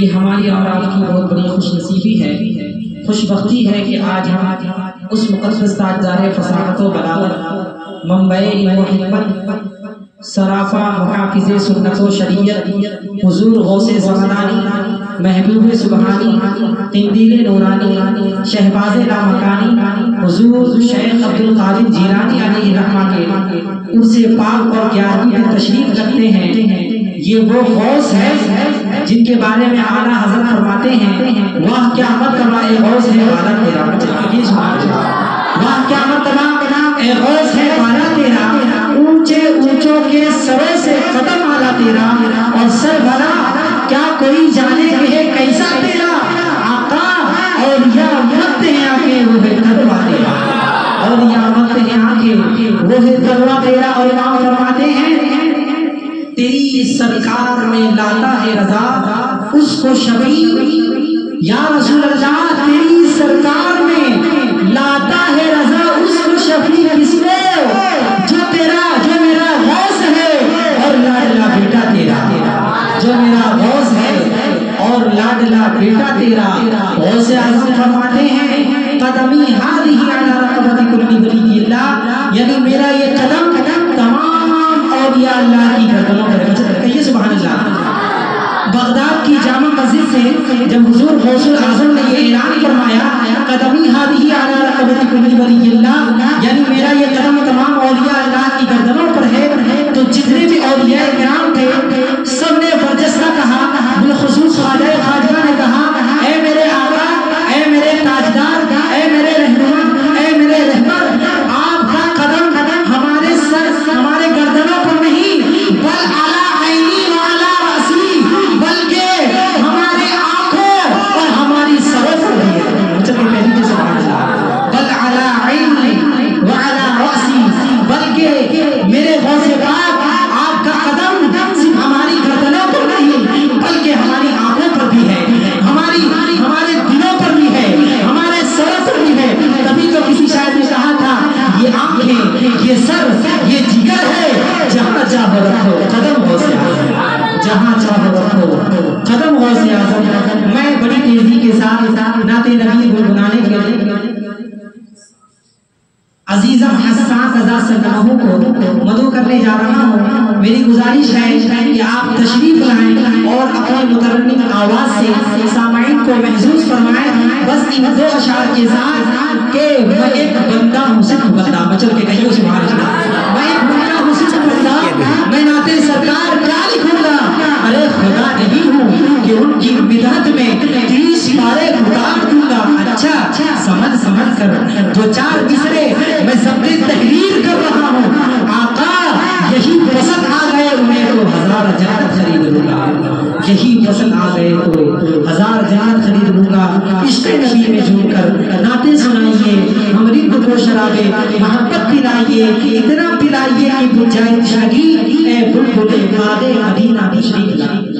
یہ ہماری اولاد کی بہت بڑی خوش نصیبی ہے، خوش بختی ہے کہ آج ہم اس مقدس تاجدار فصاحت و بلاغت، منبع علم و حکمت، صرافہ محافظ سنت و شریعت، حضور غوث زمانانی، محبوب سبحانی، قندیل نورانی، شہباز لامکانی، حضور شیخ عبدالقادر جیلانی علیہ رحمہ کے عرص پاک اور 11ویں میں تشریف رکھتے ہیں۔ یہ وہ غوث ہے جن کے بارے میں اعلیٰ حضرت فرماتے ہیں، واہ کیا مرتبہ اے غوث ہے والا تیرا، واہ کیا مرتبہ اے غوث ہے والا تیرا، اونچے اونچوں کے سروں سے قدم آلا تیرا، اور سر بھلا کیا کوئی جانے کہ ہے کیسا تیرا، آقا اور یا مت ہے آنکھیں وہ ہے تروا تیرا، اور یا مت ہے آنکھیں وہ ہے تروا تیرا۔ اور امام فرماتے ہیں تیری سرکار میں لاتا ہے رضا اس کو شبیہ، یا رسول اللہ تیری سرکار میں لاتا ہے رضا اس کو شبیہ، کس کو جو تیرا جو میرا غوث ہے اور لاڈلا بیٹا تیرا، جو میرا غوث ہے اور لاڈلا بیٹا تیرا۔ غوث اعظم فرماتے ہیں قدمی ہذہ علی رقبۃ کل ولی اللہ، یعنی میرا یہ قدم تمام اولیاء اللہ کی گردنوں پر رکھا۔ کہیے سبحان اللہ۔ بغداد کی جامع مسجد سے جب حضور غوث اعظم نے یہ اعلان فرمایا قدمی ہذہ علی رقبۃ کل ولی اللہ، یعنی میرا یہ قدم تمام اولیاء اللہ کی گردنوں پر ہے، تو جتنے بھی اولیاء کرام تھے سب نے برجستہ کہا، بالخصوص خواجہ خواجہ نے کہا اے میرے آقا، اے میرے تاجدار، اے میرے رہنما، اے میرے رہبر، آپ کا قدم ہمارے سر ہمارے گردنوں پر نہیں بل اعلیٰ عینی و اعلیٰ راسی، بلکہ ہمارے آنکھوں اور ہماری سروں پر بھی ہے۔ چل کے پہلی کے سبحان اللہ۔ بل اعلیٰ عینی و اعلیٰ راسی، بلکہ میرے غوث پاک آپ کا قدم صرف ہماری گردنوں پر نہیں بلکہ ہماری آنکھوں پر بھی ہے، ہمارے دلوں پر بھی ہے، ہمارے سروں پر بھی ہے۔ تبھی تو کسی شاعر نے کہا تھا یہ آنکھیں، یہ سر، یہ جگر ہے، جہاں چاہو رکھو قدم غوث اعظم، جہاں چاہو رکھو قدم غوث اعظم۔ میں بڑی تیزی کے ساتھ نعت نبی گنگنانے کے لیے عزیزم حساس رضا سلمہ کو مدعو کرنے جا رہا ہوں۔ میری گزارش ہے کہ آپ تشریف لائیں اور اپنی مترنم آواز سے سامعین کو محسوس فرمائیں، بس ان دو اشعار کے ساتھ کہ میں ایک بندہ ہوں، صرف بندہ، بچل کے کہیے سبحان اللہ، میں ایک بندہ ہوں صرف بندہ، میں نعت سرکار کیا لکھوں گا، ارے خدا نہیں ہوں کہ ان کی بدعت میں 30 پارے اتار دوں گا۔ اچھا سمجھ کر جو 4 مصرے میں سب تحریر کر رہا ہوں، آقا یہی پسند آ گئے انہیں تو 1000 جنت خرید لوں گا، یہی پسند آ گئے تو 1000 جنت خرید لوں گا۔ عشق نبی میں جھوم کر نعتیں سنائیے، ہم رند کو شرابے محبت پلائیے، اتنا پلائیے کہ بجھ جائے تشنگی، اے بلبل باغ مدینہ تشریف لائیے۔